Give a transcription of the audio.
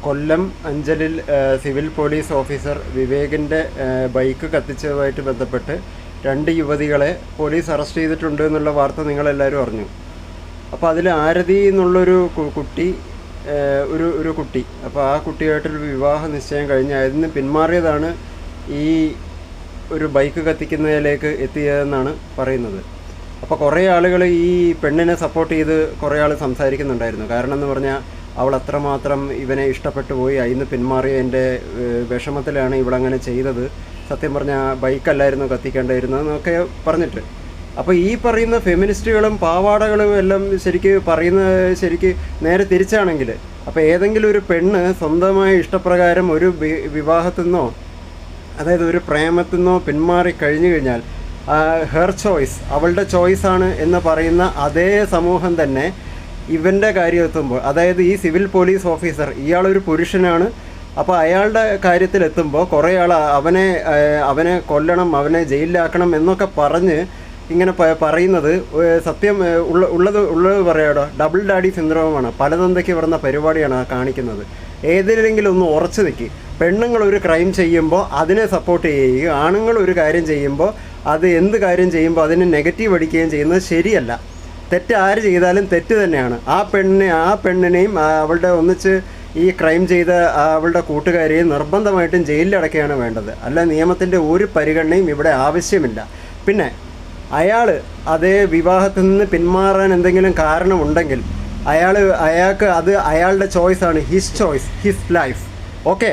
കൊല്ലം അഞ്ചലിൽ civil police officer വിവേകിൻ്റെ bike കത്തിച്ചതുമായിട്ട് ബന്ധപ്പെട്ട് 2 യുവതികളെ police arrest ചെയ്തിട്ടുണ്ട് എന്നുള്ള വാർത്ത നിങ്ങളെല്ലാവരും അറിഞ്ഞു. അപ്പോൾ അതിൽ ആരതി എന്നുള്ളൊരു കുട്ടി ഒരു കുട്ടി, അപ്പോൾ ആ കുട്ടിയായിട്ടൊരു വിവാഹ നിശ്ചയം കഴിഞ്ഞ് അതിൽ പിന്മാറിയതാണ് ഈ ഒരു ബൈക്ക് കത്തിക്കുന്നതിലേക്ക് എത്തിയതെന്നാണ് പറയുന്നത്. അപ്പോൾ കുറേ ആളുകൾ ഈ പെണ്ണിനെ സപ്പോർട്ട് ചെയ്ത് കുറേ ആൾ സംസാരിക്കുന്നുണ്ടായിരുന്നു. കാരണം എന്ന് പറഞ്ഞാൽ അവൾ അത്രമാത്രം ഇവനെ ഇഷ്ടപ്പെട്ടു പോയി, അതിന് പിന്മാറിയതിൻ്റെ വിഷമത്തിലാണ് ഇവളങ്ങനെ ചെയ്തത്, സത്യം പറഞ്ഞാൽ ബൈക്കല്ലായിരുന്നു കത്തിക്കേണ്ടിയിരുന്നതെന്നൊക്കെ പറഞ്ഞിട്ട്. അപ്പോൾ ഈ പറയുന്ന ഫെമിനിസ്റ്റുകളും പാവാടകളും എല്ലാം ശരിക്ക് നേരെ തിരിച്ചാണെങ്കിൽ, അപ്പോൾ ഏതെങ്കിലും ഒരു പെണ്ണ് സ്വന്തമായ ഇഷ്ടപ്രകാരം ഒരു വിവാഹത്തിൽ നിന്നോ അതായത് ഒരു പ്രേമത്തിൽ നിന്നോ പിന്മാറി കഴിഞ്ഞു കഴിഞ്ഞാൽ ഹെർ ചോയ്സ്, അവളുടെ ചോയ്സാണ് എന്ന് പറയുന്ന അതേ സമൂഹം തന്നെ ഇവൻ്റെ കാര്യം എത്തുമ്പോൾ, അതായത് ഈ സിവിൽ പോലീസ് ഓഫീസർ ഇയാളൊരു പുരുഷനാണ്, അപ്പോൾ അയാളുടെ കാര്യത്തിലെത്തുമ്പോൾ കുറേ ആൾ അവനെ കൊല്ലണം, അവനെ ജയിലിലാക്കണം എന്നൊക്കെ പറഞ്ഞ് ഇങ്ങനെ പറയുന്നത് സത്യം ഉള്ളത് പറയാടോ, ഡബിൾ ഡാഡി സിൻഡ്രോമാണ്. പലതന്തയ്ക്ക് വരുന്ന പരിപാടിയാണ് കാണിക്കുന്നത്. ഏതിലെങ്കിലും ഒന്ന് ഉറച്ചു നിൽക്കി. പെണ്ണുങ്ങൾ ഒരു ക്രൈം ചെയ്യുമ്പോൾ അതിനെ സപ്പോർട്ട് ചെയ്യുകയും ആണുങ്ങൾ ഒരു കാര്യം ചെയ്യുമ്പോൾ എന്ത് കാര്യം ചെയ്യുമ്പോൾ അതിന് നെഗറ്റീവ് അടിക്കുകയും ചെയ്യുന്നത് ശരിയല്ല. തെറ്റ് ആര് ചെയ്താലും തെറ്റ് തന്നെയാണ്. ആ പെണ്ണിനെയും അവളുടെ ഒന്നിച്ച് ഈ ക്രൈം ചെയ്ത അവളുടെ കൂട്ടുകാരെയും നിർബന്ധമായിട്ടും ജയിലിലടക്കുകയാണ് വേണ്ടത്. അല്ല, നിയമത്തിൻ്റെ ഒരു പരിഗണനയും ഇവിടെ ആവശ്യമില്ല. പിന്നെ അതേ വിവാഹത്തിൽ നിന്ന് പിന്മാറാൻ എന്തെങ്കിലും കാരണമുണ്ടെങ്കിൽ അയാൾക്ക് അത് അയാളുടെ ചോയ്സാണ്, his choice, his life. Okay.